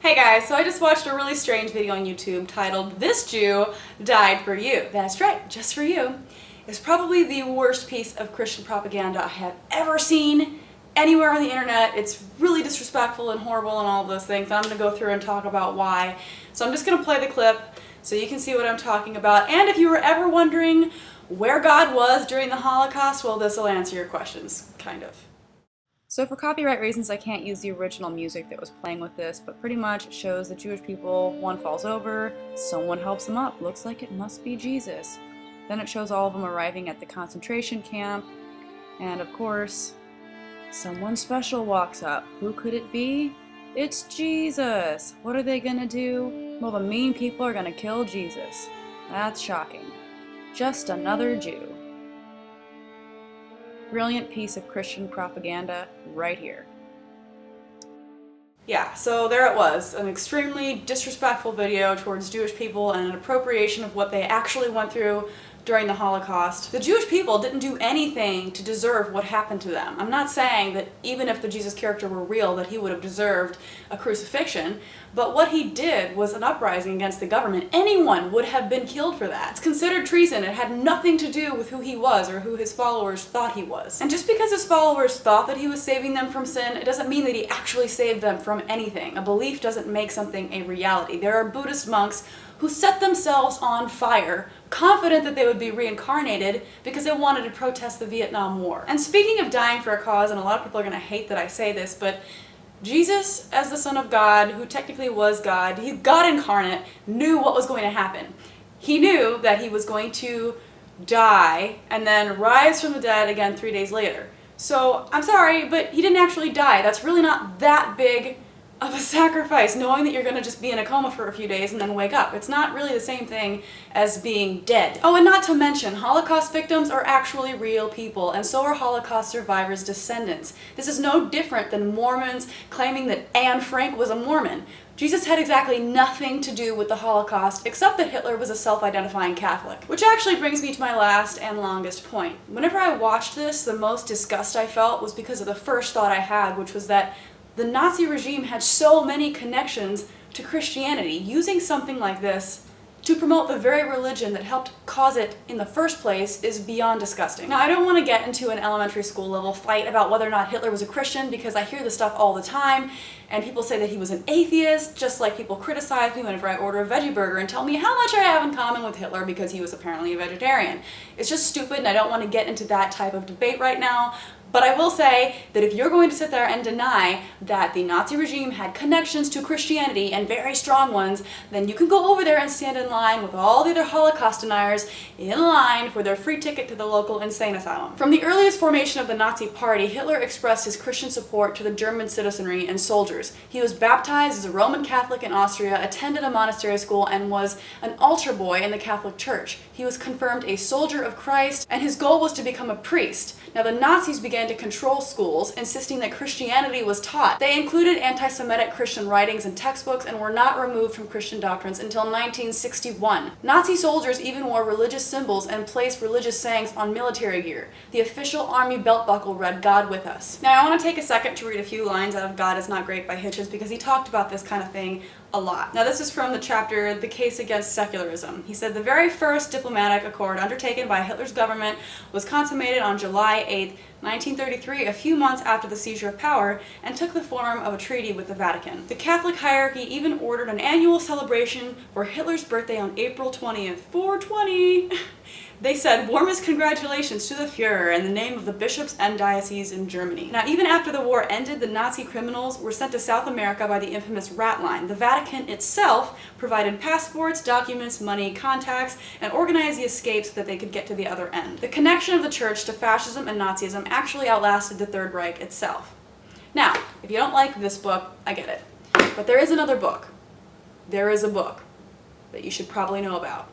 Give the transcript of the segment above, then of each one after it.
Hey guys, so I just watched a really strange video on YouTube titled "This Jew Died for You." That's right, just for you. It's probably the worst piece of Christian propaganda I have ever seen anywhere on the internet. It's really disrespectful and horrible and all of those things. And I'm going to go through and talk about why. So I'm just going to play the clip so you can see what I'm talking about. And if you were ever wondering where God was during the Holocaust, well, this will answer your questions, kind of. So for copyright reasons, I can't use the original music that was playing with this, but pretty much it shows the Jewish people, one falls over, someone helps them up, looks like it must be Jesus. Then it shows all of them arriving at the concentration camp, and of course, someone special walks up. Who could it be? It's Jesus! What are they gonna do? Well, the mean people are gonna kill Jesus. That's shocking. Just another Jew. Brilliant piece of Christian propaganda right here. Yeah, so there it was, an extremely disrespectful video towards Jewish people and an appropriation of what they actually went through during the Holocaust. The Jewish people didn't do anything to deserve what happened to them. I'm not saying that even if the Jesus character were real that he would have deserved a crucifixion, but what he did was an uprising against the government. Anyone would have been killed for that. It's considered treason. It had nothing to do with who he was or who his followers thought he was. And just because his followers thought that he was saving them from sin, it doesn't mean that he actually saved them from anything. A belief doesn't make something a reality. There are Buddhist monks who set themselves on fire, confident that they would be reincarnated because they wanted to protest the Vietnam War. And speaking of dying for a cause, and a lot of people are going to hate that I say this, but Jesus, as the Son of God, who technically was God, he God incarnate, knew what was going to happen. He knew that he was going to die and then rise from the dead again 3 days later. So, I'm sorry, but he didn't actually die. That's really not that big of a sacrifice, knowing that you're going to just be in a coma for a few days and then wake up. It's not really the same thing as being dead. Oh, and not to mention, Holocaust victims are actually real people, and so are Holocaust survivors' descendants. This is no different than Mormons claiming that Anne Frank was a Mormon. Jesus had exactly nothing to do with the Holocaust, except that Hitler was a self-identifying Catholic. Which actually brings me to my last and longest point. Whenever I watched this, the most disgust I felt was because of the first thought I had, which was that the Nazi regime had so many connections to Christianity. Using something like this to promote the very religion that helped cause it in the first place is beyond disgusting. Now, I don't want to get into an elementary school level fight about whether or not Hitler was a Christian, because I hear this stuff all the time, and people say that he was an atheist, just like people criticize me whenever I order a veggie burger and tell me how much I have in common with Hitler because he was apparently a vegetarian. It's just stupid, and I don't want to get into that type of debate right now. But I will say that if you're going to sit there and deny that the Nazi regime had connections to Christianity, and very strong ones, then you can go over there and stand in line with all the other Holocaust deniers in line for their free ticket to the local insane asylum. From the earliest formation of the Nazi Party, Hitler expressed his Christian support to the German citizenry and soldiers. He was baptized as a Roman Catholic in Austria, attended a monastery school, and was an altar boy in the Catholic Church. He was confirmed a soldier of Christ, and his goal was to become a priest. Now, the Nazis began to control schools, insisting that Christianity was taught. They included anti-Semitic Christian writings and textbooks and were not removed from Christian doctrines until 1961. Nazi soldiers even wore religious symbols and placed religious sayings on military gear. The official army belt buckle read, "God with us." Now, I want to take a second to read a few lines out of God is Not Great by Hitchens, because he talked about this kind of thing a lot. Now, this is from the chapter, The Case Against Secularism. He said, "The very first diplomatic accord undertaken by Hitler's government was consummated on July 8, 1933, a few months after the seizure of power, and took the form of a treaty with the Vatican. The Catholic hierarchy even ordered an annual celebration for Hitler's birthday on April 20th. 420! They said, 'Warmest congratulations to the Führer in the name of the bishops and dioceses in Germany.'" Now, even after the war ended, the Nazi criminals were sent to South America by the infamous Rat Line. The Vatican itself provided passports, documents, money, contacts, and organized the escape so that they could get to the other end. The connection of the church to fascism and Nazism actually outlasted the Third Reich itself. Now, if you don't like this book, I get it. But there is another book. There is a book that you should probably know about.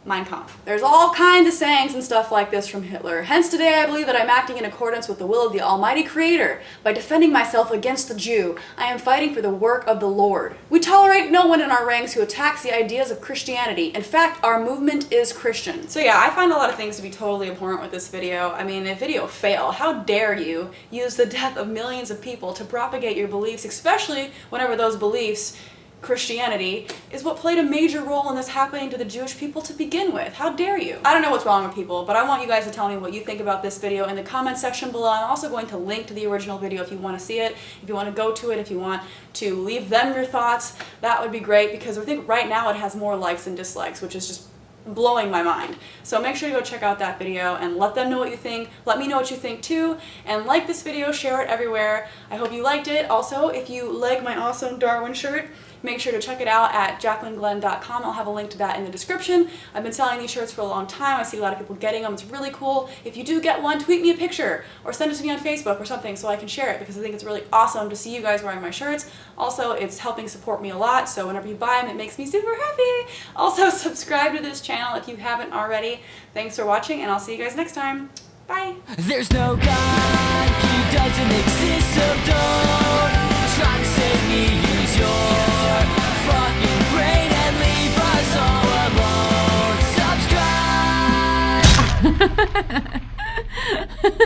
Mein Kampf. There's all kinds of sayings and stuff like this from Hitler. Hence today I believe that I'm acting in accordance with the will of the Almighty Creator. By defending myself against the Jew, I am fighting for the work of the Lord. We tolerate no one in our ranks who attacks the ideas of Christianity. In fact, our movement is Christian. So yeah, I find a lot of things to be totally abhorrent with this video. I mean, if video fail, how dare you use the death of millions of people to propagate your beliefs, especially whenever those beliefs, Christianity, is what played a major role in this happening to the Jewish people to begin with. How dare you? I don't know what's wrong with people, but I want you guys to tell me what you think about this video in the comment section below. I'm also going to link to the original video if you want to see it, if you want to go to it, if you want to leave them your thoughts. That would be great, because I think right now it has more likes than dislikes, which is just blowing my mind. So make sure you go check out that video and let them know what you think. Let me know what you think too, and like this video, share it everywhere. I hope you liked it. Also, if you like my awesome Darwin shirt, make sure to check it out at jacquelineglenn.com. I'll have a link to that in the description. I've been selling these shirts for a long time. I see a lot of people getting them. It's really cool. If you do get one, tweet me a picture or send it to me on Facebook or something so I can share it, because I think it's really awesome to see you guys wearing my shirts. Also, it's helping support me a lot, so whenever you buy them, it makes me super happy. Also, subscribe to this channel if you haven't already. Thanks for watching, and I'll see you guys next time. Bye! There's no God, he doesn't exist, so don't try to save me. Use your fucking brain and leave us all alone.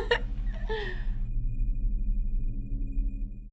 Subscribe!